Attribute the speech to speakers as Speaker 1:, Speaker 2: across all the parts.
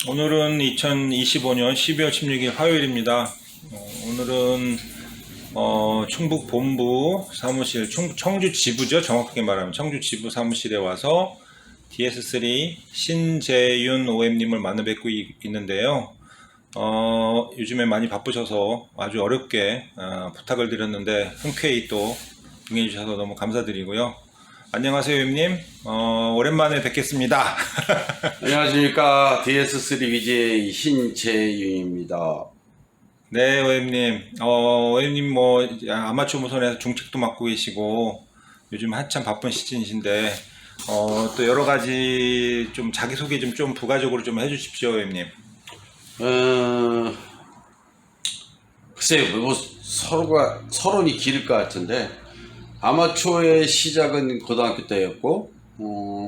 Speaker 1: 오늘은 2025년 12월 16일 화요일입니다. 오늘은 충북 본부 사무실, 청주 지부죠. 정확하게 말하면 청주 지부 사무실에 와서 DS3 신재윤 OM님을 만나 뵙고 있는데요. 요즘에 많이 바쁘셔서 아주 어렵게 부탁을 드렸는데 흔쾌히 또 응해주셔서 너무 감사드리고요. 안녕하세요, OM님. 오랜만에 뵙겠습니다.
Speaker 2: 안녕하십니까. DS3 BJ 신재윤입니다.
Speaker 1: 네, OM님. OM님 이제 아마추어 무선에서 중책도 맡고 계시고 요즘 한참 바쁜 시즌이신데 또 여러 가지 좀 자기소개 좀 부가적으로 좀 해주십시오, OM님.
Speaker 2: 글쎄요, 뭐 서론이 길 것 같은데, 아마추어의 시작은 고등학교 때였고,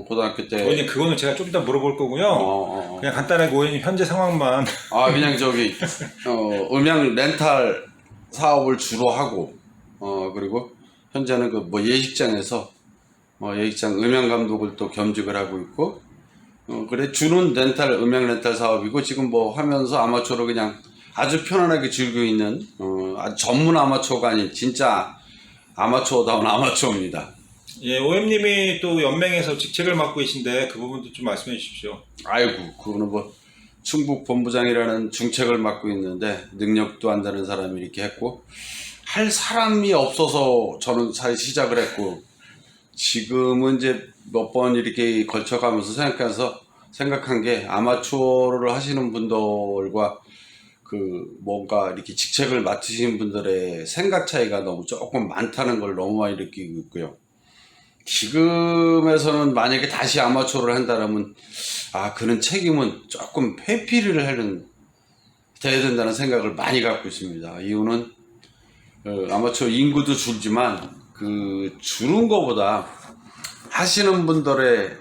Speaker 2: 고등학교 때.
Speaker 1: OM님, 그거는 제가 좀 이따 물어볼 거고요. 그냥 간단하게 OM님 현재 상황만.
Speaker 2: 그냥 음향 렌탈 사업을 주로 하고, 그리고 현재는 예식장에서, 예식장 음향 감독을 또 겸직을 하고 있고, 그래, 주는 음향 렌탈 사업이고, 지금 하면서 아마추어로 그냥 아주 편안하게 즐기고 있는, 아주 전문 아마추어가 아닌 진짜 아마추어다운 아마추어입니다.
Speaker 1: 예, OM님이 또 연맹에서 직책을 맡고 계신데 그 부분도 좀 말씀해 주십시오.
Speaker 2: 아이고, 그거는 충북 본부장이라는 중책을 맡고 있는데, 능력도 안 되는 사람이 이렇게 했고, 할 사람이 없어서 저는 사실 시작을 했고, 지금은 이제 몇 번 이렇게 걸쳐가면서 생각한 게, 아마추어를 하시는 분들과 뭔가 이렇게 직책을 맡으시는 분들의 생각 차이가 너무 조금 많다는 걸 너무 많이 느끼고 있고요. 지금에서는 만약에 다시 아마추어를 한다면, 그런 책임은 조금 회피를 돼야 된다는 생각을 많이 갖고 있습니다. 이유는, 아마추어 인구도 줄지만, 주는 것보다 하시는 분들의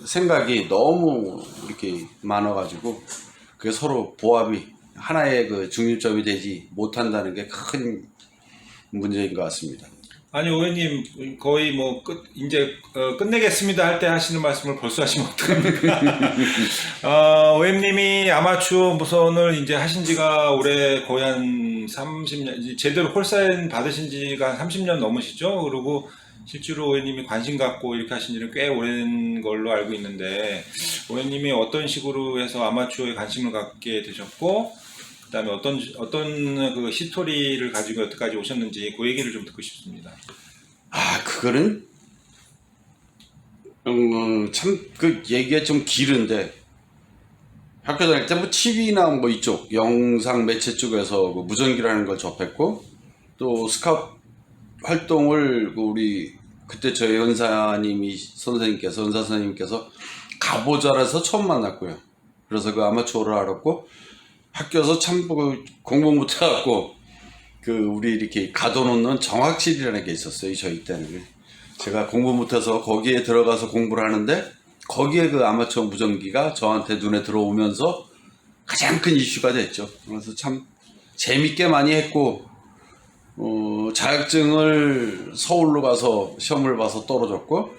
Speaker 2: 생각이 너무 이렇게 많아가지고, 그게 서로 보합이 하나의 중립점이 되지 못한다는 게 큰 문제인 것 같습니다.
Speaker 1: 아니, OM님, 거의 이제 끝내겠습니다 할 때 하시는 말씀을 벌써 하시면 어떡합니까? OM님이 아마추어 무선을 이제 하신 지가 올해 거의 한 30년, 제대로 홀사인 받으신 지가 한 30년 넘으시죠? 그리고 실제로 OM님이 관심 갖고 이렇게 하신 지는 꽤 오랜 걸로 알고 있는데, OM님이 어떤 식으로 해서 아마추어에 관심을 갖게 되셨고, 그 다음에 어떤 그 히스토리를 가지고 여태까지 오셨는지 그 얘기를 좀 듣고 싶습니다.
Speaker 2: 그거는 참 얘기가 좀 길은데, 학교 다닐 때 TV나 이쪽 영상 매체 쪽에서 무전기라는 걸 접했고, 또 스카우트 활동을 우리 그때 저희 은사 선생님께서 가보자라서 처음 만났고요. 그래서 아마추어를 알았고, 학교에서 참 공부 못해갖고 우리 이렇게 가둬놓는 정학실이라는 게 있었어요. 저희 때는 제가 공부 못해서 거기에 들어가서 공부를 하는데, 거기에 아마추어 무전기가 저한테 눈에 들어오면서 가장 큰 이슈가 됐죠. 그래서 참 재밌게 많이 했고, 자격증을 서울로 가서 시험을 봐서 떨어졌고,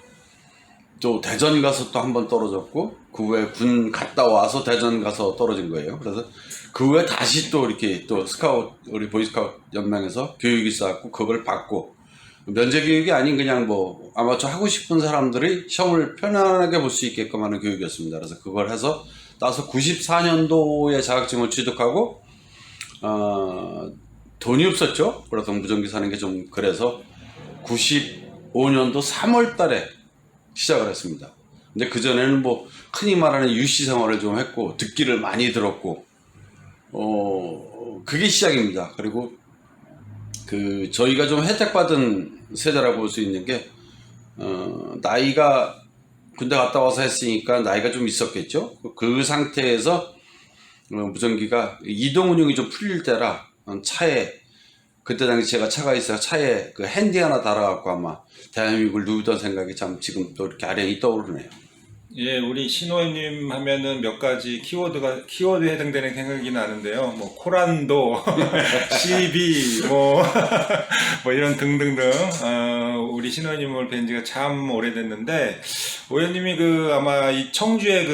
Speaker 2: 또 대전 가서 또 한 번 떨어졌고, 그 후에 군 갔다 와서 대전 가서 떨어진 거예요. 그래서 그 후에 다시 또 이렇게 또 우리 보이스카우트 연맹에서 교육이 있어갖고 그걸 받고, 면제 교육이 아닌 그냥 아마추어 하고 싶은 사람들이 시험을 편안하게 볼 수 있게끔 하는 교육이었습니다. 그래서 그걸 해서 따서 94년도에 자격증을 취득하고, 돈이 없었죠. 그래서 무전기 사는 게 좀 그래서 95년도 3월 달에 시작을 했습니다. 근데 그전에는 흔히 말하는 유씨 생활을 좀 했고, 듣기를 많이 들었고, 그게 시작입니다. 그리고 저희가 좀 혜택받은 세대라고 볼 수 있는 게, 나이가 군대 갔다 와서 했으니까 나이가 좀 있었겠죠. 그 상태에서 무전기가 이동 운용이 좀 풀릴 때라, 차에, 그때 당시 제가 차가 있어서 차에 핸디 하나 달아갖고 아마 대한민국을 누비던 생각이 참 지금 또 이렇게 아련히 떠오르네요.
Speaker 1: 예, 우리 신호님 하면은 몇 가지 키워드에 해당되는 생각이 나는데요. 뭐, 코란도, CB, 뭐, 뭐 이런 등등등, 우리 신호님을 뵌 지가 참 오래됐는데, 오현님이 아마 이 청주의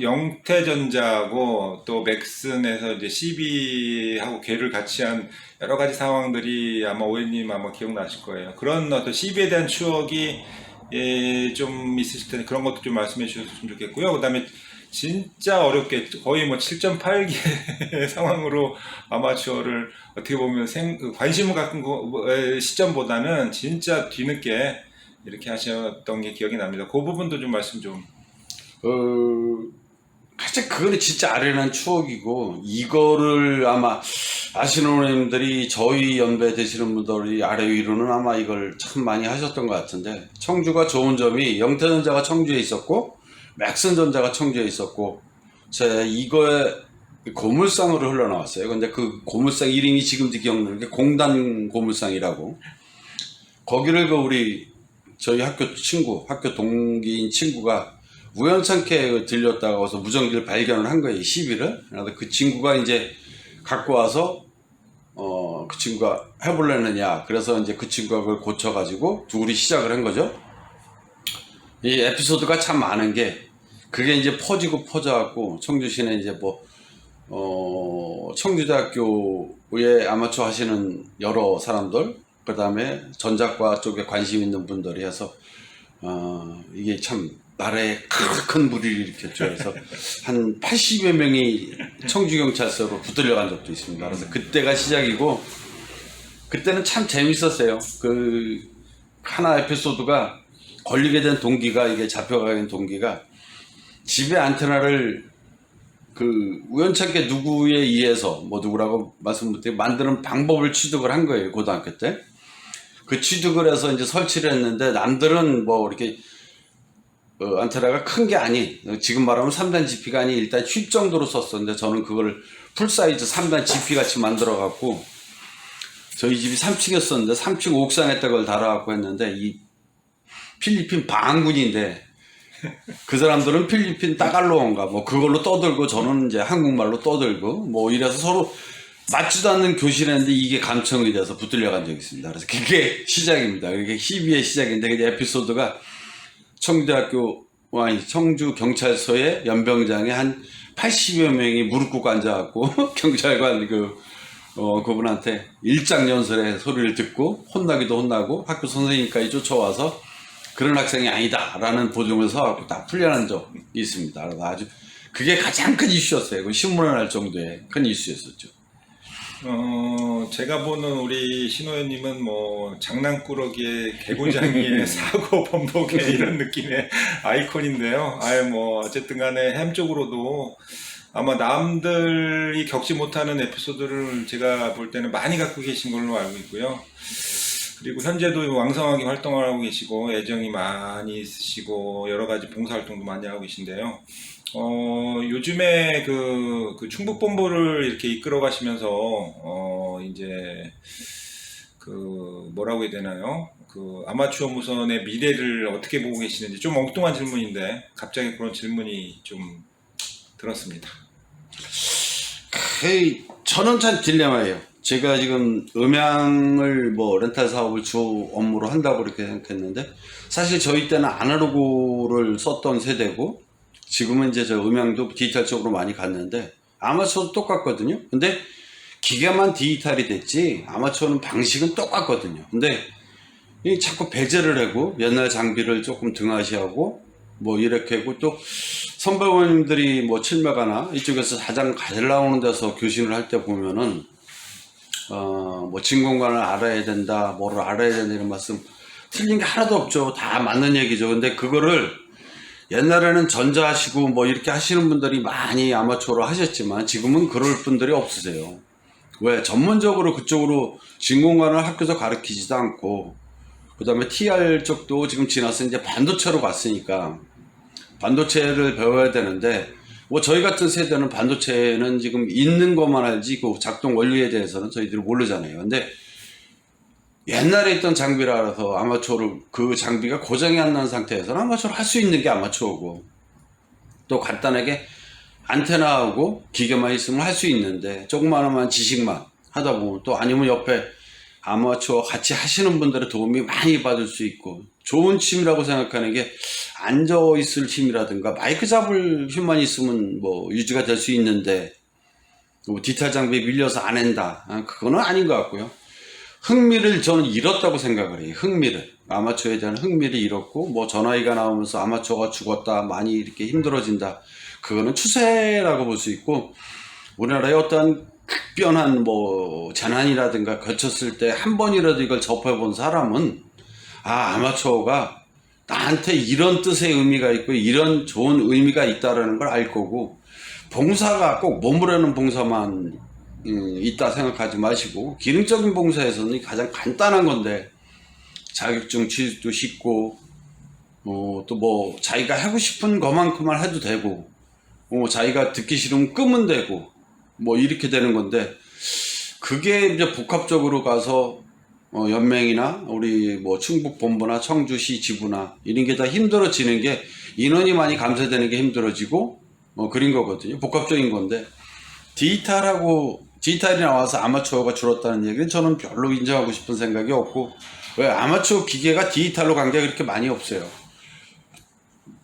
Speaker 1: 영태전자하고 또 맥슨에서 이제 CB하고 궤를 같이 한 여러 가지 상황들이 아마 오현님 아마 기억나실 거예요. 그런 어떤 CB에 대한 추억이 좀 있으실 텐데 그런 것도 좀 말씀해 주셨으면 좋겠고요. 그 다음에 진짜 어렵게 거의 뭐 7.8개 상황으로 아마추어를 어떻게 보면 관심을 갖은 시점보다는 진짜 뒤늦게 이렇게 하셨던 게 기억이 납니다. 그 부분도 좀 말씀 좀.
Speaker 2: 사실 그거는 진짜 아련한 추억이고, 이거를 아마 아시는 분들이 저희 연배 되시는 분들이 아래 위로는 아마 이걸 참 많이 하셨던 것 같은데, 청주가 좋은 점이 영태전자가 청주에 있었고 맥슨전자가 청주에 있었고, 제가 이거에 고물상으로 흘러나왔어요. 근데 그 고물상 이름이 지금도 기억나는 게 공단 고물상이라고, 거기를 우리 저희 학교 동기인 친구가 우연찮게 들렸다가 와서 무전기를 발견을 한 거예요. 10일을. 그래서 그 친구가 이제 갖고 와서 그 친구가 해보려느냐. 그래서 이제 그 친구가 그걸 고쳐가지고 둘이 시작을 한 거죠. 이 에피소드가 참 많은 게, 그게 이제 퍼지고 퍼져갖고 청주시내 이제 청주대학교에 아마추어 하시는 여러 사람들, 그 다음에 전작과 쪽에 관심 있는 분들이 해서 이게 참 나라에 큰 무리를 일으켰죠. 그래서 한 80여 명이 청주경찰서로 붙들려간 적도 있습니다. 그래서 그때가 시작이고, 그때는 참 재밌었어요. 하나 에피소드가 걸리게 된 동기가, 이게 잡혀가게 된 동기가, 집에 안테나를 우연찮게 누구에 의해서, 누구라고 말씀 못해 만드는 방법을 취득을 한 거예요. 고등학교 때. 그 취득을 해서 이제 설치를 했는데, 남들은 이렇게 안테나가 큰 게 아닌, 지금 말하면 3단 GP가 아닌 일단 휠 정도로 썼었는데, 저는 그걸 풀사이즈 3단 GP 같이 만들어 갖고, 저희 집이 3층이었었는데 3층 옥상에다 그걸 달아갖고 했는데, 이 필리핀 방군인데 그 사람들은 필리핀 따갈로인가 그걸로 떠들고, 저는 이제 한국말로 떠들고 이래서 서로 맞지도 않는 교실이었는데 이게 감청이 돼서 붙들려간 적이 있습니다. 그래서 그게 시작입니다. 그게 희비의 시작인데, 그 에피소드가 청주 경찰서의 연병장에 한 80여 명이 무릎 꿇고 앉아갖고 경찰관 그분한테 일장연설의 소리를 듣고 혼나기도 혼나고, 학교 선생님까지 쫓아와서 그런 학생이 아니다 라는 보증을 서갖고 다 풀려난 적이 있습니다. 그래서 아주 그게 가장 큰 이슈였어요. 신문에 날 정도의 큰 이슈였었죠.
Speaker 1: 제가 보는 우리 신호연님은 장난꾸러기의 개구장이의 사고 번복의 이런 느낌의 아이콘인데요. 어쨌든 간에 햄 쪽으로도 아마 남들이 겪지 못하는 에피소드를 제가 볼 때는 많이 갖고 계신 걸로 알고 있고요. 그리고 현재도 왕성하게 활동을 하고 계시고, 애정이 많이 있으시고, 여러 가지 봉사활동도 많이 하고 계신데요. 요즘에 충북본부를 이렇게 이끌어 가시면서, 이제, 뭐라고 해야 되나요? 아마추어 무선의 미래를 어떻게 보고 계시는지, 좀 엉뚱한 질문인데, 갑자기 그런 질문이 좀 들었습니다.
Speaker 2: 저는 참 딜레마예요. 제가 지금 음향을 렌탈 사업을 주 업무로 한다고 그렇게 생각했는데, 사실 저희 때는 아날로그를 썼던 세대고, 지금은 이제 저 음향도 디지털 쪽으로 많이 갔는데, 아마추어도 똑같거든요. 근데 기계만 디지털이 됐지 아마추어는 방식은 똑같거든요. 근데 자꾸 배제를 하고 옛날 장비를 조금 등하시하고 이렇게 하고, 또 선배님들이 칠메가나 이쪽에서 가장 잘 나오는 데서 교신을 할 때 보면은 진공관을 알아야 된다, 뭐를 알아야 된다, 이런 말씀 틀린 게 하나도 없죠. 다 맞는 얘기죠. 근데 그거를 옛날에는 전자하시고 이렇게 하시는 분들이 많이 아마추어로 하셨지만, 지금은 그럴 분들이 없으세요. 왜? 전문적으로 그쪽으로 진공관을 학교에서 가르치지도 않고, 그 다음에 TR 쪽도 지금 지나서 이제 반도체로 갔으니까 반도체를 배워야 되는데, 저희 같은 세대는 반도체는 지금 있는 것만 알지 그 작동 원리에 대해서는 저희들이 모르잖아요. 근데 옛날에 있던 장비라서 아마추어를, 그 장비가 고장이 안 난 상태에서는 아마추어를 할 수 있는 게 아마추어고, 또 간단하게 안테나하고 기계만 있으면 할 수 있는데 조그마한 지식만 하다 보면 또 아니면 옆에 아마추어 같이 하시는 분들의 도움이 많이 받을 수 있고 좋은 취미라고 생각하는 게 앉아있을 힘이라든가 마이크 잡을 힘만 있으면 뭐 유지가 될 수 있는데 뭐 디지털 장비에 밀려서 안 한다. 그거는 아닌 것 같고요. 흥미를 저는 잃었다고 생각을 해요. 흥미를. 아마추어에 대한 흥미를 잃었고 뭐 전화기가 나오면서 아마추어가 죽었다. 많이 이렇게 힘들어진다. 그거는 추세라고 볼 수 있고 우리나라의 어떤 급변한 뭐 재난이라든가 거쳤을 때 한 번이라도 이걸 접해본 사람은 아마추어가 나한테 이런 뜻의 의미가 있고 이런 좋은 의미가 있다라는 걸 알 거고 봉사가 꼭 몸으로 하는 봉사만 있다 생각하지 마시고 기능적인 봉사에서는 가장 간단한 건데 자격증 취득도 쉽고 또 뭐 자기가 하고 싶은 것만큼만 해도 되고 자기가 듣기 싫으면 끄면 되고 뭐 이렇게 되는 건데 그게 이제 복합적으로 가서 연맹이나 우리 뭐 충북 본부나 청주시 지부나 이런 게 다 힘들어지는 게 인원이 많이 감소되는 게 힘들어지고 그린 거거든요. 복합적인 건데 디지털이 나와서 아마추어가 줄었다는 얘기는 저는 별로 인정하고 싶은 생각이 없고 왜 아마추어 기계가 디지털로 간 게 그렇게 많이 없어요.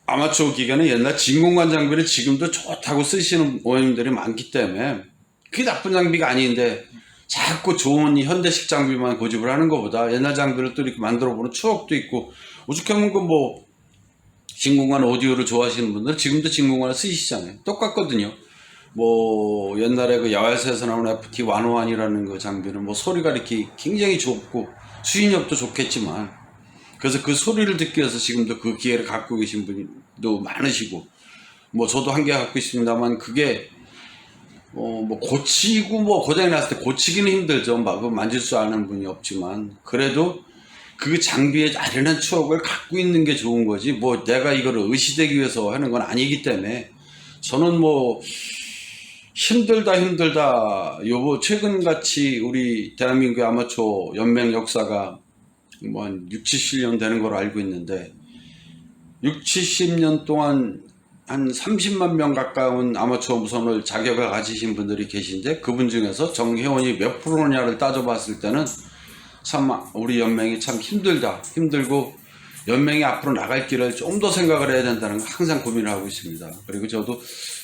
Speaker 2: 아마추어 기계는 옛날 진공관 장비를 지금도 좋다고 쓰시는 어머님들이 많기 때문에 그게 나쁜 장비가 아닌데 자꾸 좋은 현대식 장비만 고집을 하는 것보다 옛날 장비를 또 이렇게 만들어 보는 추억도 있고 오죽하면 그 뭐 진공관 오디오를 좋아하시는 분들 지금도 진공관을 쓰시잖아요. 똑같거든요. 뭐 옛날에 그 야외에서 나오는 FT101이라는 그 장비는 뭐 소리가 이렇게 굉장히 좋고 수신력도 좋겠지만 그래서 그 소리를 듣기 위해서 지금도 그 기계를 갖고 계신 분도 많으시고 뭐 저도 한 개 갖고 있습니다만 그게 뭐 고치고 뭐 고장이 났을 때 고치기는 힘들죠. 막 만질 수 아는 분이 없지만 그래도 그 장비에 아련한 추억을 갖고 있는 게 좋은 거지 뭐 내가 이거를 의시되기 위해서 하는 건 아니기 때문에 저는 뭐 힘들다 요거 최근같이 우리 대한민국의 아마추어 연맹 역사가 뭐 한 6, 70년 되는 걸로 알고 있는데 6, 70년 동안 한 30만 명 가까운 아마추어 무선을 자격을 가지신 분들이 계신데 그분 중에서 정회원이 몇 프로냐를 따져봤을 때는 참 우리 연맹이 참 힘들고 연맹이 앞으로 나갈 길을 좀 더 생각을 해야 된다는 걸 항상 고민을 하고 있습니다. 그리고 저도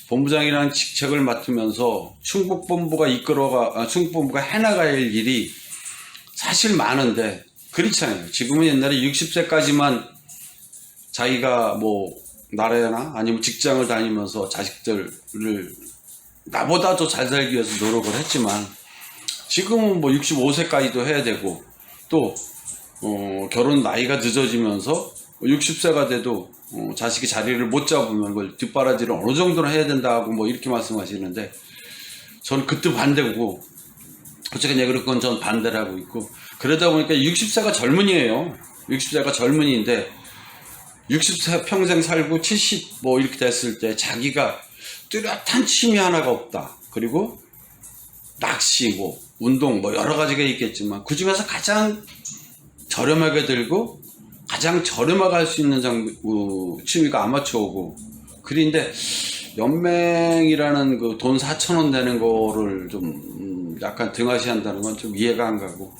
Speaker 2: 본부장이라는 직책을 맡으면서 충북본부가 충북본부가 해나가야 할 일이 사실 많은데 그렇잖아요. 지금은 옛날에 60세까지만 자기가 뭐 나라나 아니면 직장을 다니면서 자식들을 나보다 더 잘 살기 위해서 노력을 했지만 지금은 뭐 65세까지도 해야 되고 또 결혼 나이가 늦어지면서 60세가 돼도 자식이 자리를 못 잡으면 그걸 뒷바라지를 어느 정도는 해야 된다고 뭐 이렇게 말씀하시는데 저는 그때 반대고 어쨌든 그건 전 반대를 하고 있고 그러다 보니까 60세가 젊은이에요. 60세가 젊은이인데 60세 평생 살고 70 뭐 이렇게 됐을 때 자기가 뚜렷한 취미 하나가 없다. 그리고 낚시 뭐 운동 뭐 여러 가지가 있겠지만 그 중에서 가장 저렴하게 들고 가장 저렴하게 할 수 있는 취미가 아마추어고 그런데 연맹이라는 그 돈 4,000원 되는 거를 좀 약간 등하시한다는 건 좀 이해가 안 가고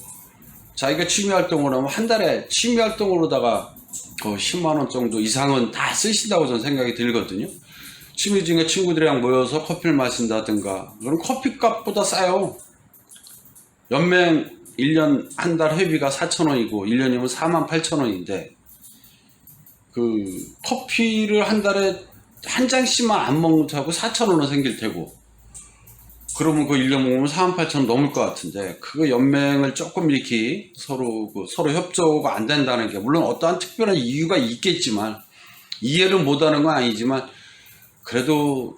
Speaker 2: 자기가 취미 활동을 하면 한 달에 취미 활동으로다가 10만 원 정도 이상은 다 쓰신다고 저는 생각이 들거든요. 취미 중에 친구들이랑 모여서 커피를 마신다든가 그럼 커피값보다 싸요. 연맹 1년 한 달 회비가 4,000원이고 1년이면 48,000원인데 그 커피를 한 달에 한 잔씩만 안 먹는다고 4,000원은 생길 테고 그러면 그 1년 먹으면 48,000원 넘을 것 같은데 그거 연맹을 조금 이렇게 서로 협조가 안 된다는 게 물론 어떠한 특별한 이유가 있겠지만 이해를 못하는 건 아니지만 그래도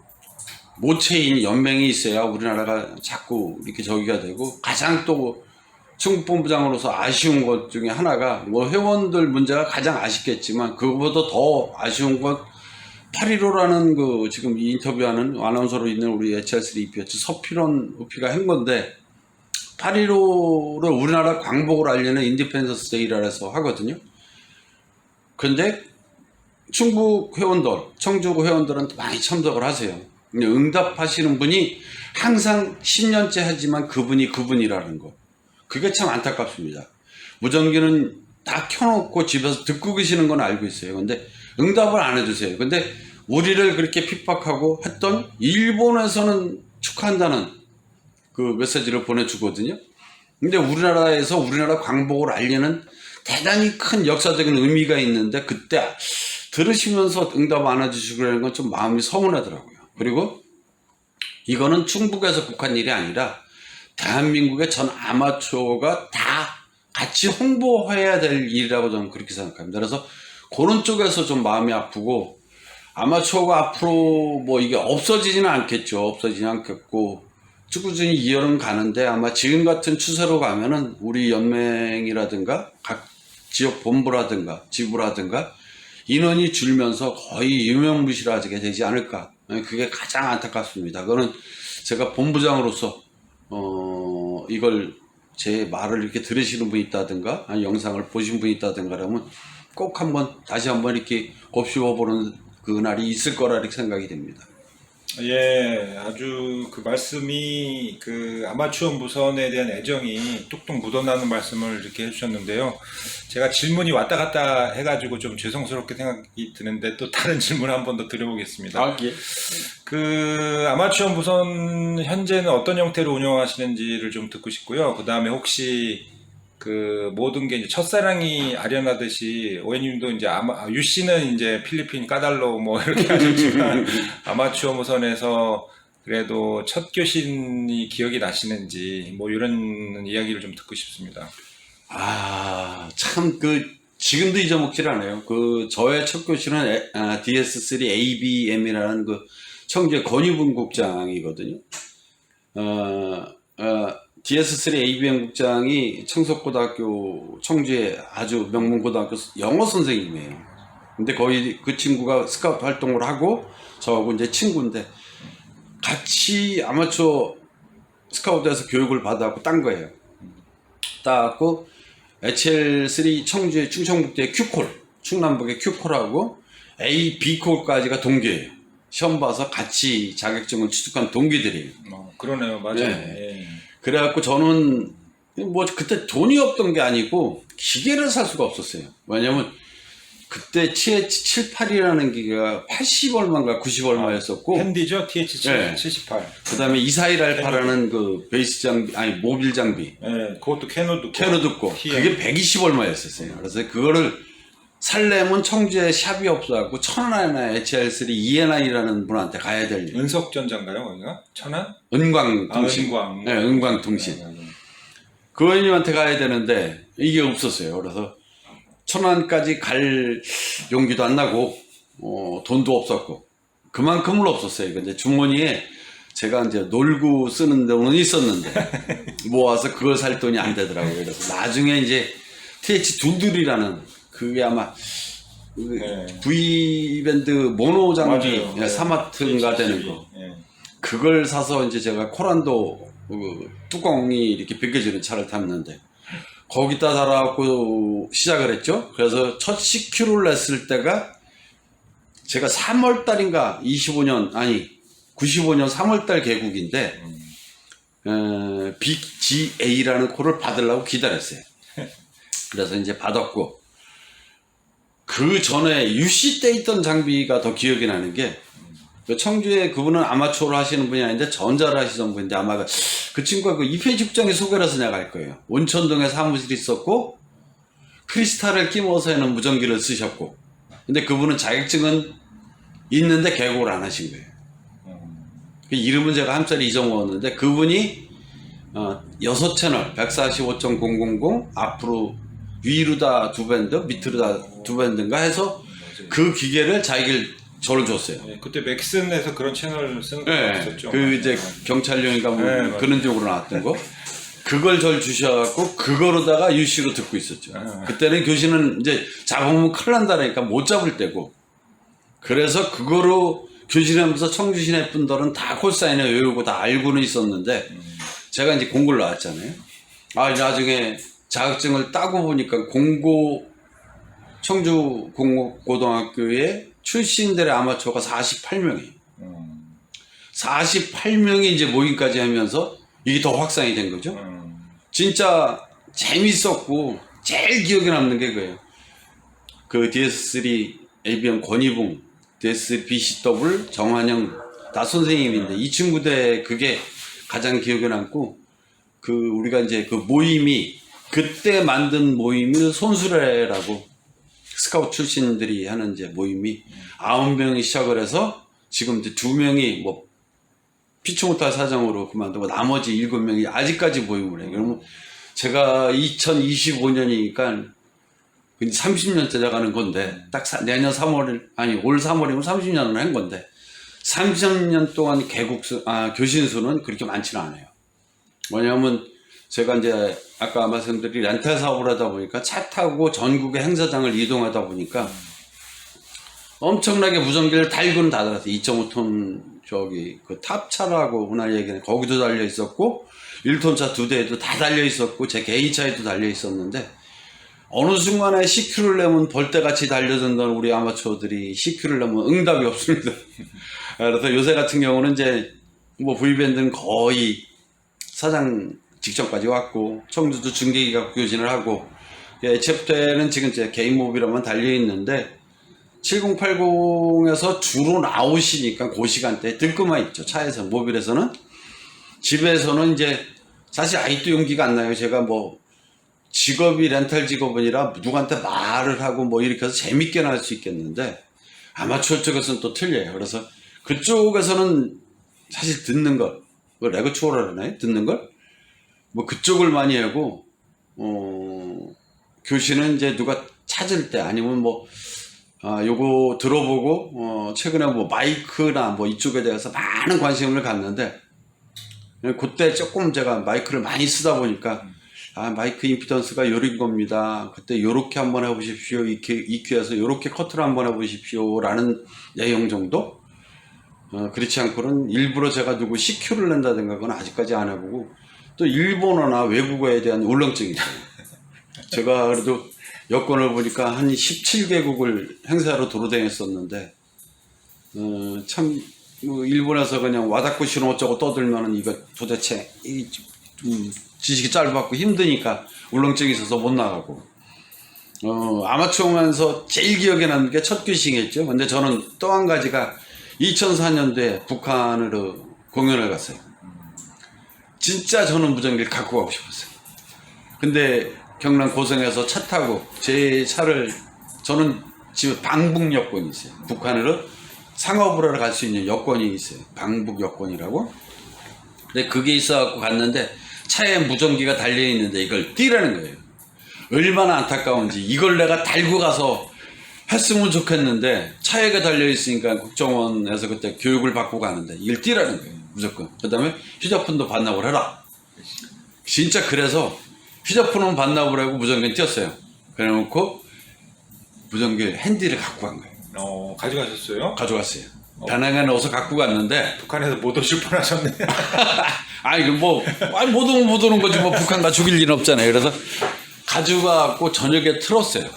Speaker 2: 모체인 연맹이 있어야 우리나라가 자꾸 이렇게 저기가 되고 가장 또 충북본부장으로서 아쉬운 것 중에 하나가 뭐 회원들 문제가 가장 아쉽겠지만 그거보다 더 아쉬운 건 815라는 그 지금 이 인터뷰하는 아나운서로 있는 우리 HL3 EP였죠. 서필원 우피가 한 건데 815를 우리나라 광복을 알리는 인디펜던스 데이라 해서 하거든요. 근데 충북 회원들, 청주 회원들은 많이 참석을 하세요. 근데 응답하시는 분이 항상 10년째 하지만 그분이라는 거. 그게 참 안타깝습니다. 무전기는 다 켜놓고 집에서 듣고 계시는 건 알고 있어요. 근데 응답을 안 해주세요. 근데 우리를 그렇게 핍박하고 했던 일본에서는 축하한다는 그 메시지를 보내주거든요. 근데 우리나라에서 우리나라 광복을 알리는 대단히 큰 역사적인 의미가 있는데 그때 들으시면서 응답 안 해주시고 그러는 건 좀 마음이 서운하더라고요. 그리고 이거는 충북에서 국한 일이 아니라 대한민국의 전 아마추어가 다 같이 홍보해야 될 일이라고 저는 그렇게 생각합니다. 그래서 그런 쪽에서 좀 마음이 아프고 아마추어가 앞으로 뭐 이게 없어지지는 않겠죠. 없어지지 않겠고 꾸준히 이어는 가는데 아마 지금 같은 추세로 가면은 우리 연맹이라든가 각 지역 본부라든가 지부라든가 인원이 줄면서 거의 유명무실하게 되지 않을까. 그게 가장 안타깝습니다. 그거는 제가 본부장으로서 이걸 제 말을 이렇게 들으시는 분이 있다든가 아니 영상을 보신 분이 있다든가 그러면 꼭 다시 한번 이렇게 곱씹어보는 그날이 있을 거라 이렇게 생각이 됩니다.
Speaker 1: 예, 아주 그 말씀이 그 아마추어 무선에 대한 애정이 뚝뚝 묻어나는 말씀을 이렇게 해주셨는데요. 제가 질문이 왔다 갔다 해가지고 좀 죄송스럽게 생각이 드는데 또 다른 질문 한 번 더 드려보겠습니다.
Speaker 2: 예.
Speaker 1: 그 아마추어 무선 현재는 어떤 형태로 운영하시는지를 좀 듣고 싶고요. 그 다음에 혹시 그 모든 게 이제 첫사랑이 아련하듯이 오해님도 이제 유 씨는 이제 필리핀 까달로 뭐 이렇게 하셨지만 아마추어 무선에서 그래도 첫 교신이 기억이 나시는지 뭐 이런 이야기를 좀 듣고 싶습니다.
Speaker 2: 참 지금도 잊어먹질 않아요. 저의 첫 교신은 DS3 ABM이라는 그 청주의 권유분 국장이거든요. DS3 ABM 국장이 청석고등학교 청주의 아주 명문고등학교 영어 선생님이에요. 근데 거의 그 친구가 스카우트 활동을 하고 저하고 이제 친구인데 같이 아마추어 스카우트에서 교육을 받아갖고 딴 거예요. 따갖고 HL3 청주의 충청북도의 Q콜, 충남북의 Q콜하고 A, B콜까지가 동기예요. 시험 봐서 같이 자격증을 취득한 동기들이에요.
Speaker 1: 그러네요, 맞아요.
Speaker 2: 네.
Speaker 1: 예.
Speaker 2: 그래갖고 저는 뭐 그때 돈이 없던 게 아니고 기계를 살 수가 없었어요. 왜냐면 그때 TH78이라는 기계가 80 얼마인가 90 얼마였었고
Speaker 1: 핸디죠? TH78.
Speaker 2: 네. 그 다음에 241알파라는 그 베이스 장비, 아니 모빌 장비.
Speaker 1: 네, 그것도 캐노
Speaker 2: 듣고 그게 120 얼마였었어요. 그래서 그거를 살려면 청주에 샵이 없어갖고 천안에 HL3 ENI라는 분한테 가야 될 일.
Speaker 1: 은석전자인가요, 거기가? 천안?
Speaker 2: 은광통신.
Speaker 1: 은광.
Speaker 2: 네, 은광통신. 그 의원님한테 가야 되는데 이게 없었어요. 그래서 천안까지 갈 용기도 안 나고 돈도 없었고 그만큼은 없었어요. 근데 주머니에 제가 이제 놀고 쓰는 돈은 있었는데 모아서 그걸 살 돈이 안 되더라고요. 그래서 나중에 이제 TH22라는 그게 아마
Speaker 1: 네.
Speaker 2: V밴드 모노 장비
Speaker 1: 맞아요.
Speaker 2: 사마트인가 되는 거.
Speaker 1: 네.
Speaker 2: 그걸 사서 이제 제가 코란도 뚜껑이 이렇게 벗겨지는 차를 탔는데 거기다 달아갖고 시작을 했죠. 그래서 첫 CQ를 냈을 때가 제가 3월달인가 95년 3월달 개국인데 BGA라는 콜을 받으려고 기다렸어요. 그래서 이제 받았고 그 전에 UC 때 있던 장비가 더 기억이 나는 게 청주에 그분은 아마추어로 하시는 분이 아닌데 전자를 하시던 분인데 아마 그 친구가 그 이페이지 국장의 소개를 해서 내가 갈 거예요. 온천동에 사무실이 있었고 크리스탈을 끼워서 하는 무전기를 쓰셨고 근데 그분은 자격증은 있는데 개국을 안 하신 거예요. 그 이름은 제가 한 자리 잊어먹었는데 그분이 6채널 145.000 앞으로 위로 다 2밴드 밑으로 다 2밴드인가 해서 그 기계를 저를 줬어요.
Speaker 1: 네, 그때 맥슨에서 그런 채널을 쓰는 거
Speaker 2: 네,
Speaker 1: 있었죠.
Speaker 2: 그 이제 경찰용인가 뭐
Speaker 1: 네,
Speaker 2: 그런 쪽으로 나왔던 거. 그걸 절 주셔갖고 그거로다가 UC로 듣고 있었죠. 그때는 교신은 이제 잡으면 큰일 난다니까 못 잡을 때고. 그래서 그거로 교신하면서 청주 시내 분들은 다 콜사인을 외우고 다 알고는 있었는데 제가 이제 공고를 나왔잖아요. 나중에 자격증을 따고 보니까 공고 청주 공업고등학교에 출신들의 아마추어가 48명이에요. 48명이 이제 모임까지 하면서 이게 더 확산이 된 거죠. 진짜 재밌었고 제일 기억에 남는 게 그거예요. 그 DS3 ABM 권희붕, DS3 BCW 정환영 다 선생님인데 이 친구들 그게 가장 기억에 남고 그 우리가 이제 그 모임이 그때 만든 모임이 손수레라고 스카우트 출신들이 하는 이제 모임이 9명이 시작을 해서 지금 이제 2명이 뭐 피치 못할 사정으로 그만두고 나머지 7명이 아직까지 모임을 해요. 그러면 제가 2025년이니까 30년째 돼가는 건데 딱 내년 3월 아니 올 3월이면 30년을 한 건데 30년 동안 교신수는 그렇게 많지는 않아요. 뭐냐면 제가 이제 아까 말씀드린 렌탈 사업을 하다 보니까 차 타고 전국의 행사장을 이동하다 보니까 엄청나게 무전기를 달고는 다 달았어요. 2.5톤 저기 그 탑차라고 그날 얘기는 거기도 달려 있었고 1톤 차 2대에도 다 달려 있었고 제 개인차에도 달려 있었는데 어느 순간에 CQ를 내면 벌떼같이 달려든던 우리 아마추어들이 CQ를 내면 응답이 없습니다. 그래서 요새 같은 경우는 이제 뭐 V밴드는 거의 사장 직전까지 왔고 청주도 중계기가 교신을 하고 HF 때는 지금 이제 개인 모빌로만 달려 있는데 7080에서 주로 나오시니까 그 시간대에 들고만 있죠. 차에서 모빌에서는. 집에서는 이제 사실 아직도 용기가 안 나요. 제가 뭐 직업이 렌탈 직업이라 누구한테 말을 하고 뭐 이렇게 해서 재밌게 날 수 있겠는데 아마추어 쪽에서는 또 틀려요. 그래서 그쪽에서는 사실 듣는 걸 레고 추월을 하나요? 듣는 걸? 뭐 그쪽을 많이 하고 교신은 이제 누가 찾을 때 아니면 뭐 요거 들어보고 최근에 뭐 마이크나 뭐 이쪽에 대해서 많은 관심을 갖는데 그때 조금 제가 마이크를 많이 쓰다 보니까 마이크 임피던스가 요런 겁니다. 그때 요렇게 한번 해보십시오. EQ에서 요렇게 커트를 한번 해보십시오. 라는 내용 정도? 그렇지 않고는 일부러 제가 누구 CQ를 낸다든가 그건 아직까지 안 해보고 또 일본어나 외국어에 대한 울렁증이 있어요. 제가 그래도 여권을 보니까 한 17개국을 행사로 돌아다녔었는데 참 일본에서 그냥 와다쿠 시노 어쩌고 떠들면은 이거 도대체 지식이 짧았고 힘드니까 울렁증이 있어서 못 나가고 아마추어면서 제일 기억에 남는 게 첫 교신이었죠. 근데 저는 또 한 가지가 2004년도에 북한으로 공연을 갔어요. 진짜 저는 무전기를 갖고 가고 싶었어요. 근데 경남 고성에서 차 타고 제 차를 저는 지금 방북 여권이 있어요. 북한으로 상업을 하러 갈 수 있는 여권이 있어요. 방북 여권이라고. 근데 그게 있어갖고 갔는데 차에 무전기가 달려있는데 이걸 띄라는 거예요. 얼마나 안타까운지 이걸 내가 달고 가서 했으면 좋겠는데 차에가 달려있으니까 국정원에서 그때 교육을 받고 가는데 이걸 띄라는 거예요. 무조건. 그 다음에 휴대폰도 반납을 해라. 진짜 그래서 휴대폰은 반납을 하고 무전기는 띄었어요. 그래놓고 무전기 핸디를 갖고 간 거예요.
Speaker 1: 가져가셨어요?
Speaker 2: 가져갔어요. 다낭에 넣어서 갖고 갔는데
Speaker 1: 북한에서 못 오실 뻔하셨네.
Speaker 2: 아니 못 오는 거지 뭐 북한 가 죽일 일은 없잖아요. 그래서 가져가고 저녁에 틀었어요.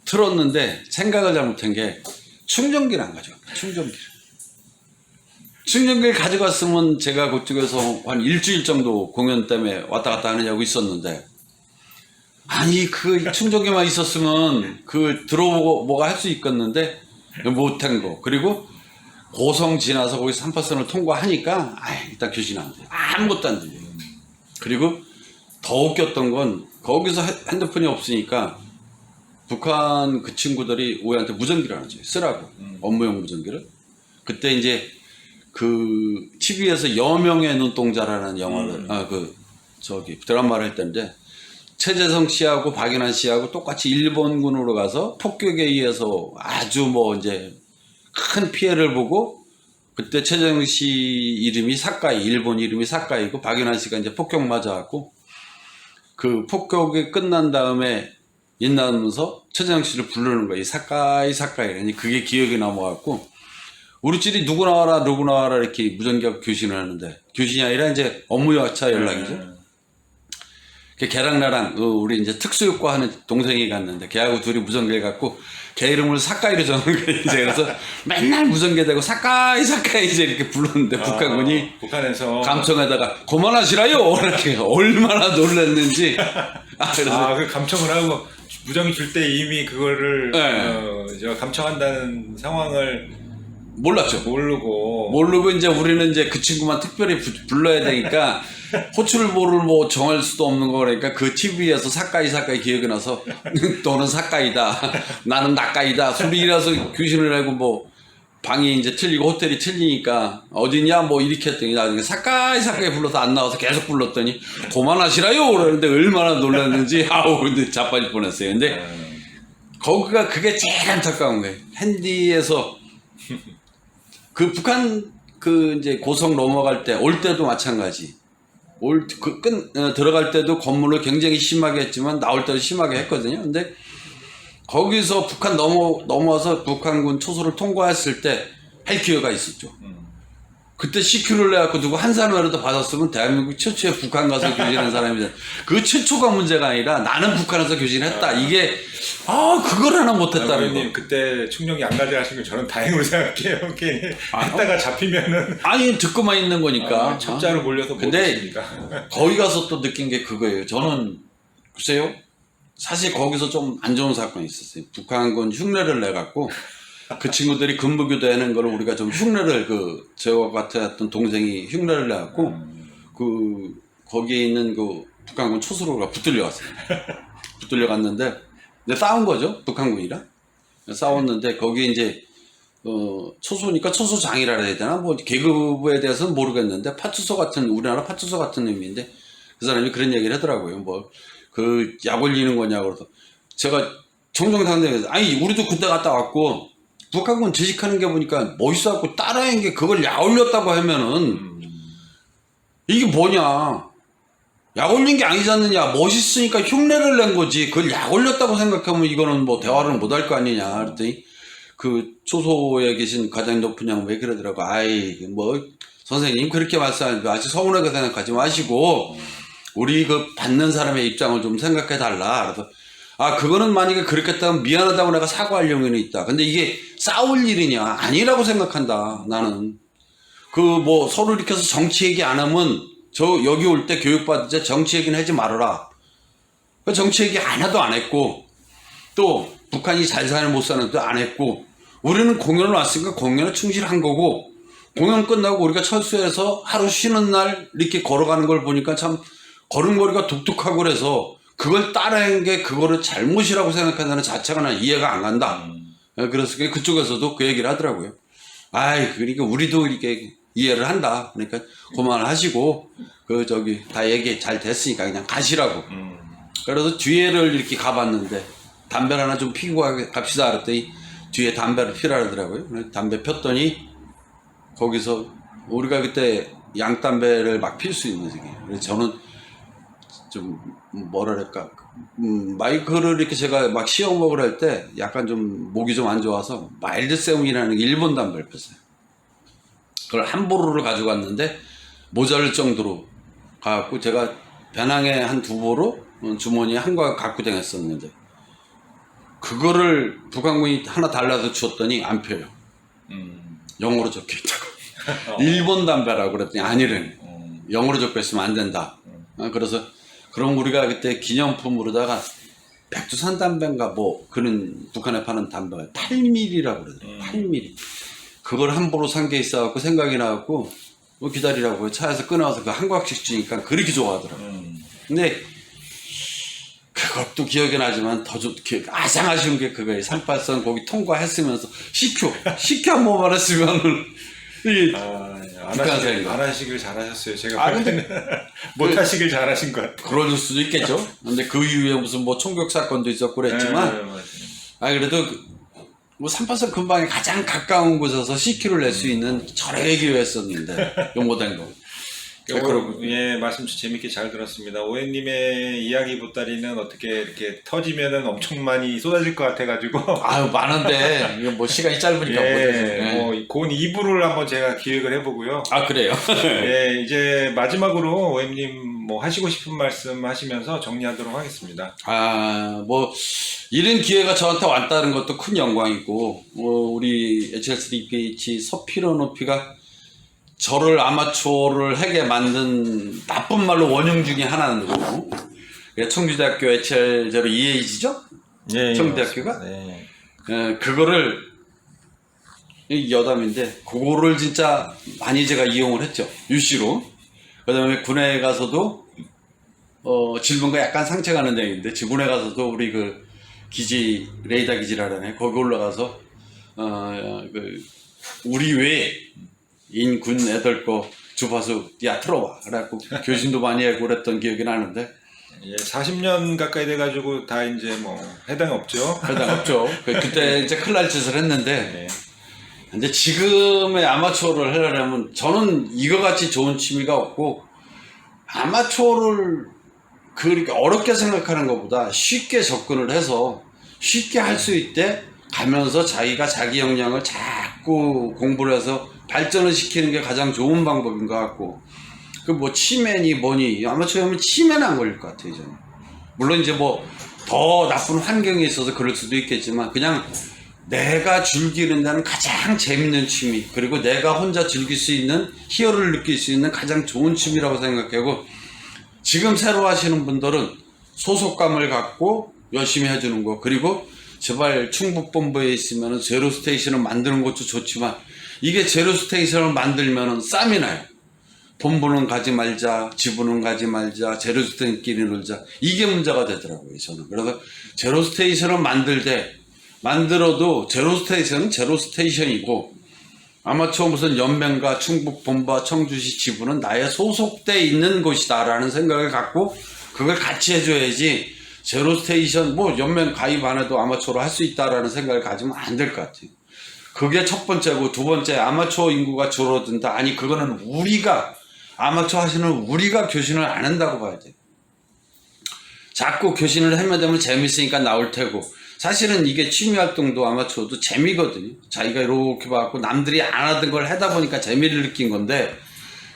Speaker 2: 틀었는데 생각을 잘못한 게 충전기를 안 가져갔어요. 충전기를 가져갔으면 제가 그쪽에서 한 일주일 정도 공연 때문에 왔다 갔다 하느냐고 있었는데 아니 그 충전기만 있었으면 그 들어보고 뭐가 할 수 있겠는데 못한 거. 그리고 고성 지나서 거기 3파선을 통과하니까 일단 교신 안 돼요. 아무것도 안 들려요. 그리고 더 웃겼던 건 거기서 핸드폰이 없으니까 북한 그 친구들이 우리한테 무전기를 하나 줘요. 쓰라고. 업무용 무전기를. 그때 이제 그 TV에서 여명의 눈동자라는 영화를 드라마를 했던데 최재성 씨하고 박연한 씨하고 똑같이 일본군으로 가서 폭격에 의해서 아주 뭐 이제 큰 피해를 보고 그때 최재성 씨 이름이 사카이, 일본 이름이 사카이고 박연한 씨가 이제 폭격 맞아갖고 그 폭격이 끝난 다음에 인나면서 최재성 씨를 부르는 거예요. 사카이. 그게 기억에 남아갖고 우리 집이 누구 나와라 이렇게 무전기하고 교신을 하는데 교신이 아니라 이제 업무 여차 연락이죠. 걔랑 나랑 우리 이제 특수효과 하는 동생이 갔는데 걔하고 둘이 무전기를 갖고 걔 이름을 사카이로 정한 거예요. 이제 그래서 맨날 무전기 대고 사카이 이제 이렇게 불렀는데 북한군이
Speaker 1: 북한에서
Speaker 2: 감청에다가 그만하시라요 이렇게 얼마나 놀랐는지. 그래서
Speaker 1: 그 감청을 하고 무전기 줄 때 이미 그거를
Speaker 2: 네.
Speaker 1: 제가 감청한다는 상황을
Speaker 2: 몰랐죠. 모르고 이제 우리는 이제 그 친구만 특별히 불러야 되니까 호출보를 뭐 정할 수도 없는 거니까 그 TV에서 사카이 기억이 나서 너는 사카이다 나는 나카이다 소리라서 귀신을 하고 뭐 방이 이제 틀리고 호텔이 틀리니까 어디냐 뭐 이렇게 했더니 나중에 사카이 불러서 안 나와서 계속 불렀더니 그만하시라요 그러는데 얼마나 놀랐는지 근데 자빠질 뻔했어요. 근데 거기가 그게 제일 안타까운 거예요. 핸디에서 그 북한 그 이제 고성 넘어갈 때 올 때도 마찬가지. 들어갈 때도 건물을 굉장히 심하게 했지만 나올 때도 심하게 했거든요. 근데 거기서 북한 넘어와서 북한군 초소를 통과했을 때 헬기어가 있었죠. 그때 CQ를 내갖고 누구 한산호라도 받았으면 대한민국 최초의 북한 가서 교진한 사람이잖아. 그 최초가 문제가 아니라 나는 북한에서 교진했다. 이게 그걸 하나 못했다는 거.
Speaker 1: 그때 충격이 안 가져가신 건 저는 다행으로 생각해요. 했다가 잡히면은
Speaker 2: 듣고만 있는 거니까.
Speaker 1: 첩자로 몰려서 못
Speaker 2: 근데
Speaker 1: 했으니까.
Speaker 2: 거기 가서 또 느낀 게 그거예요. 저는 글쎄요. 사실 거기서 좀 안 좋은 사건이 있었어요. 북한군 흉내를 내갖고 그 친구들이 근무교대하는 걸 우리가 좀 흉내를 저와 같았던 동생이 흉내를 내갖고 거기에 있는 그 북한군 초수로가 붙들려갔어요. 붙들려갔는데 싸운 거죠. 북한군이랑 싸웠는데 거기에 이제 초소니까 초소장이라 해야 되나 뭐 계급에 대해서는 모르겠는데 파출소 같은 우리나라 파출소 같은 의미인데 그 사람이 그런 얘기를 하더라고요. 뭐 약 올리는 거냐고 그래서 제가 정정당당해서 아니 우리도 군대 갔다 왔고 북한군 재직하는 게 보니까 멋있어갖고 따라한 게 그걸 약 올렸다고 하면은 이게 뭐냐 약 올린 게 아니지 않느냐 멋있으니까 흉내를 낸 거지 그걸 약 올렸다고 생각하면 이거는 뭐 대화를 못 할 거 아니냐 그랬더니 그 초소에 계신 가장 높은 양 왜 그러더라고 뭐 선생님 그렇게 말씀하시고 아직 서운하게 생각하지 마시고 우리 그 받는 사람의 입장을 좀 생각해 달라 그래서 그거는 만약에 그렇겠다면 미안하다고 내가 사과할 용의는 있다. 근데 이게 싸울 일이냐? 아니라고 생각한다. 나는. 뭐 서로 이렇게 해서 정치 얘기 안 하면 여기 올 때 교육받을 때 정치 얘기는 하지 말아라. 정치 얘기 하나도 안 했고 또 북한이 잘 사는 못 사는도 안 했고 우리는 공연을 왔으니까 공연에 충실한 거고 공연 끝나고 우리가 철수해서 하루 쉬는 날 이렇게 걸어가는 걸 보니까 참 걸음걸이가 독특하고 그래서 그걸 따라한 게 그거를 잘못이라고 생각한다는 자체가 난 이해가 안 간다. 그래서 그쪽에서도 그 얘기를 하더라고요. 그러니까 우리도 이렇게 이해를 한다. 그러니까 그만하시고 다 얘기 잘 됐으니까 그냥 가시라고. 그래서 뒤에를 이렇게 가봤는데 담배를 하나 좀 피고 갑시다 그랬더니 뒤에 담배를 피라 하더라고요. 담배 폈더니 거기서 우리가 그때 양담배를 막 필 수 있는 시기예요. 그래서 저는 좀 뭐랄까 마이크를 이렇게 제가 막 시험먹으러 할 때 약간 좀 목이 좀 안 좋아서 마일드 세븐이라는 일본 담배를 폈어요. 그걸 한 보루를 가지고 왔는데 모자랄 정도로 가갖고 제가 배낭에 한 2보루 주머니에 한 거 갖고 다녔었는데 그거를 북한군이 하나 달라서 주었더니 안 펴요. 영어로 적혀있다고. 일본 담배라고 그랬더니 아니래. 영어로 적혀있으면 안 된다. 그래서 그럼 우리가 그때 기념품으로다가 백두산 담배인가 뭐 그런 북한에 파는 담배가 8mm라고 그러더라고요. 8mm. 그걸 한 보루 산 게 있어갖고 생각이 나갖고 뭐 기다리라고 차에서 끊어와서 그 한 곽씩 주니까 그렇게 좋아하더라고요. 근데 그것도 기억이 나지만 가장 아쉬운 게 그거예요. 38선 거기 통과했으면서 CQ 한 번만 했으면은
Speaker 1: 안 하시길 잘하셨어요. 제가 볼 때는 못 하시길 잘하신 것 같아요.
Speaker 2: 그럴 수도 있겠죠. 근데 그 이후에 무슨 뭐 총격 사건도 있었고 그랬지만 그래도 뭐 38선 근방에 가장 가까운 곳에서 CQ를 낼 수 있는 절의 기회였었는데 못한 거.
Speaker 1: 말씀 재밌게 잘 들었습니다. 오해님의 이야기 보따리는 어떻게 이렇게 터지면은 엄청 많이 쏟아질 것 같아가지고.
Speaker 2: 많은데, 이거 뭐 시간이 짧으니까
Speaker 1: 곧 2부를 한번 제가 기획을 해보고요.
Speaker 2: 그래요?
Speaker 1: 이제 마지막으로 오해님 뭐 하시고 싶은 말씀 하시면서 정리하도록 하겠습니다.
Speaker 2: 뭐 이런 기회가 저한테 왔다는 것도 큰 영광이고, 우리 HL3PH 서필원 오피가 저를 아마추어를 하게 만든 나쁜 말로 원흉 중에 하나는 거고, 청주대학교 HL02H죠?
Speaker 1: 예,
Speaker 2: 청주대학교가?
Speaker 1: 네.
Speaker 2: 그거를 여담인데 그거를 진짜 많이 제가 이용을 했죠. UC로. 그 다음에 군에 가서도 질문과 약간 상처가 나는 얘기인데, 군에 가서도 우리 그 기지, 레이더 기지라네, 거기 올라가서 우리 외인 군 애들 거 주파수 야 틀어봐 그래갖고 교신도 많이 하고 그랬던 기억이 나는데,
Speaker 1: 예, 40년 가까이 돼가지고 다 이제 뭐 해당 없죠.
Speaker 2: 해당 없죠. 그때 이제 큰일 날 짓을 했는데,
Speaker 1: 네.
Speaker 2: 근데 지금의 아마추어를 하려면 저는 이거 같이 좋은 취미가 없고, 아마추어를 그렇게 어렵게 생각하는 것보다 쉽게 접근을 해서 쉽게 할 수 있게 가면서 자기가 자기 역량을 자꾸 공부를 해서 발전을 시키는 게 가장 좋은 방법인 것 같고, 그 뭐 치매니 뭐니 아마추어 하면 치매는 안 걸릴 것 같아요 저는. 물론 이제 뭐 더 나쁜 환경에 있어서 그럴 수도 있겠지만, 그냥 내가 즐기는다는 가장 재밌는 취미, 그리고 내가 혼자 즐길 수 있는 희열을 느낄 수 있는 가장 좋은 취미라고 생각하고, 지금 새로 하시는 분들은 소속감을 갖고 열심히 해주는 거, 그리고 제발 충북본부에 있으면 제로 스테이션을 만드는 것도 좋지만, 이게 제로 스테이션을 만들면 쌈이 나요. 본부는 가지 말자, 지부는 가지 말자, 제로 스테이션끼리 놀자, 이게 문제가 되더라고요 저는. 그래서 제로 스테이션을 만들어도 제로 스테이션은 제로 스테이션이고, 아마추어 무슨 연맹과 충북본부와 청주시 지부는 나의 소속돼 있는 곳이다 라는 생각을 갖고 그걸 같이 해줘야지, 제로 스테이션 뭐 연맹 가입 안 해도 아마추어로 할 수 있다라는 생각을 가지면 안 될 것 같아요. 그게 첫 번째고, 두 번째, 아마추어 인구가 줄어든다. 아니, 그거는 우리가 아마추어 하시는 우리가 교신을 안 한다고 봐야 돼요. 자꾸 교신을 하면 되면 재밌으니까 나올 테고, 사실은 이게 취미활동도 아마추어도 재미거든요. 자기가 이렇게 봐갖고 남들이 안 하던 걸 하다 보니까 재미를 느낀 건데,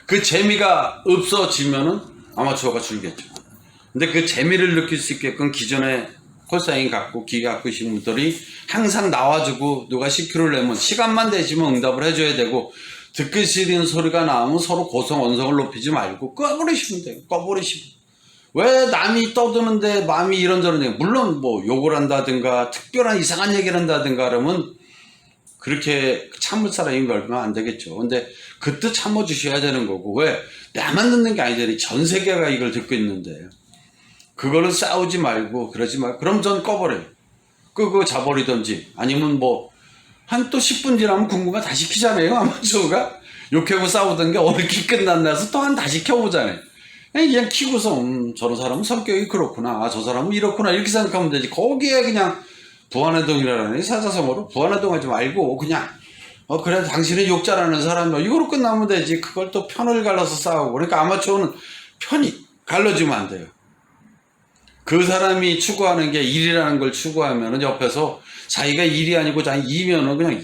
Speaker 2: 그 재미가 없어지면은 아마추어가 줄겠죠. 근데 그 재미를 느낄 수 있게끔 기존에 콜사인 갖고 기계 갖고 계신 분들이 항상 나와주고, 누가 CQ를 내면 시간만 되시면 응답을 해줘야 되고, 듣기 싫은 소리가 나오면 서로 고성 언성을 높이지 말고 꺼버리시면 돼요. 꺼버리시면. 왜 남이 떠드는데 마음이 이런저런 얘기, 물론 뭐 욕을 한다든가 특별한 이상한 얘기를 한다든가 그러면 그렇게 참을 사람이 걸면 안 되겠죠. 근데 그때 참아주셔야 되는 거고, 왜 나만 듣는 게 아니잖아요. 전 세계가 이걸 듣고 있는데 그거를 싸우지 말고 그러지 말고, 그럼 전 꺼버려요. 끄고 자버리던지, 아니면 뭐 한 또 10분 지나면 궁금해 다시 키잖아요. 아마추어가 욕하고 싸우던 게 어떻게 끝났나서 또 한 다시 켜보잖아요. 그냥 키고서 저런 사람은 성격이 그렇구나, 저 사람은 이렇구나, 이렇게 생각하면 되지. 거기에 그냥 부안해동이라는 사자성어로 부안해동하지 말고 그냥 그래 당신은 욕 잘하는 사람이야, 이거로 끝나면 되지. 그걸 또 편을 갈라서 싸우고. 그러니까 아마추어는 편이 갈라지면 안 돼요. 그 사람이 추구하는 게 일이라는 걸 추구하면은 옆에서 자기가 일이 아니고 자기 이면은 그냥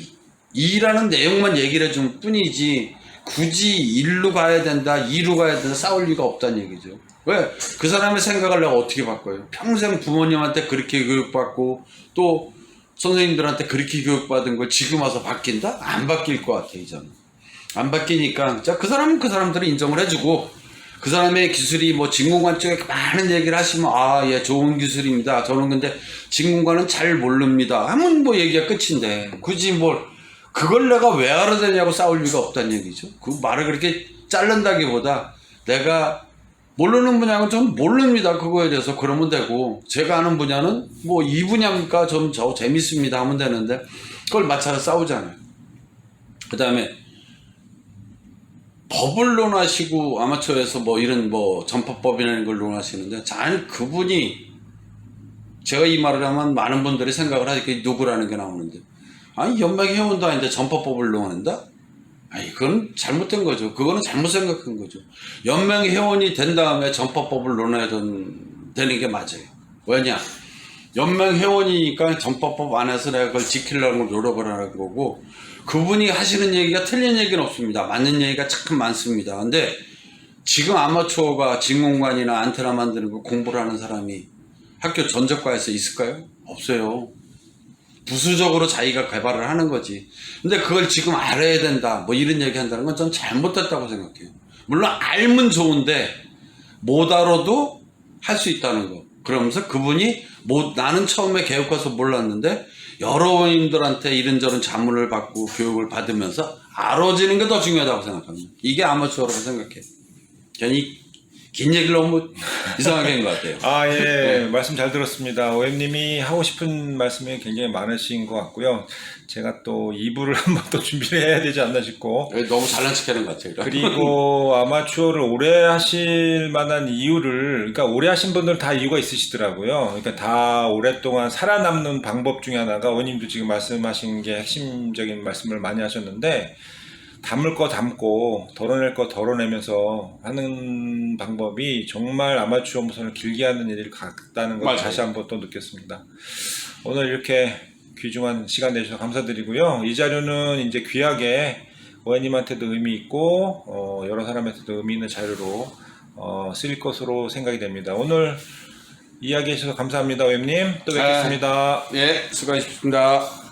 Speaker 2: 일하는 내용만 얘기를 해줄 뿐이지, 굳이 일로 가야 된다, 이로 가야 된다 싸울 리가 없다는 얘기죠. 왜? 그 사람의 생각을 내가 어떻게 바꿔요? 평생 부모님한테 그렇게 교육받고 또 선생님들한테 그렇게 교육받은 걸 지금 와서 바뀐다? 안 바뀔 것 같아요 저는. 안 바뀌니까 자, 그 사람은 그 사람들을 인정을 해주고, 그 사람의 기술이 뭐 진공관 쪽에 많은 얘기를 하시면 예 좋은 기술입니다, 저는 근데 진공관은 잘 모릅니다 하면 뭐 얘기가 끝인데, 굳이 뭘 그걸 내가 왜 알아야 되냐고 싸울 이유가 없다는 얘기죠. 그 말을 그렇게 자른다기보다 내가 모르는 분야는 좀 모릅니다 그거에 대해서 그러면 되고, 제가 아는 분야는 뭐 이 분야니까 좀 저 재밌습니다 하면 되는데, 그걸 맞춰서 싸우잖아요. 그 다음에 법을 논하시고 아마추어에서 뭐 이런 뭐 전파법이라는 걸 논하시는데, 아니 그분이, 제가 이 말을 하면 많은 분들이 생각을 하니까 누구라는 게 나오는데, 아니 연맹회원도 아닌데 전파법을 논한다? 아니 그건 잘못된 거죠. 그거는 잘못 생각한 거죠. 연맹회원이 된 다음에 전파법을 논해야 되는 게 맞아요. 왜냐, 연맹회원이니까 전파법 안에서 내가 그걸 지키려고 노력을 하는 거고, 그분이 하시는 얘기가 틀린 얘기는 없습니다. 맞는 얘기가 참 많습니다. 근데 지금 아마추어가 진공관이나 안테나 만드는 거 공부를 하는 사람이 학교 전적과에서 있을까요? 없어요. 부수적으로 자기가 개발을 하는 거지. 근데 그걸 지금 알아야 된다. 뭐 이런 얘기 한다는 건 전 잘못됐다고 생각해요. 물론 알면 좋은데 못 알아도 할 수 있다는 거. 그러면서 그분이 나는 처음에 개업 가서 몰랐는데 여러분들한테 이런저런 자문을 받고 교육을 받으면서 알아지는 게 더 중요하다고 생각합니다. 이게 아마추어라고 생각해요. 괜히 긴 얘기를 너무 이상하게 한 것 같아요.
Speaker 1: 아, 예. 말씀 잘 들었습니다. 오엠님이 하고 싶은 말씀이 굉장히 많으신 것 같고요. 제가 또 2부를 한번 또 준비를 해야 되지 않나 싶고.
Speaker 2: 너무 잘난 척 하는 것 같아요.
Speaker 1: 그리고 아마추어를 오래 하실 만한 이유를, 그러니까 오래 하신 분들은 다 이유가 있으시더라고요. 그러니까 다 오랫동안 살아남는 방법 중에 하나가, 원님도 지금 말씀하신 게 핵심적인 말씀을 많이 하셨는데, 담을 거 담고 덜어낼 거 덜어내면서 하는 방법이 정말 아마추어 무선을 길게 하는 일을 같다는 걸
Speaker 2: 맞아요.
Speaker 1: 다시 한번 또 느꼈습니다. 오늘 이렇게 귀중한 시간 내주셔서 감사드리고요. 이 자료는 이제 귀하게 오해님한테도 의미 있고 여러 사람한테도 의미 있는 자료로 쓰일 것으로 생각이 됩니다. 오늘 이야기해 주셔서 감사합니다. 오해님. 또 뵙겠습니다.
Speaker 2: 예, 수고하셨습니다.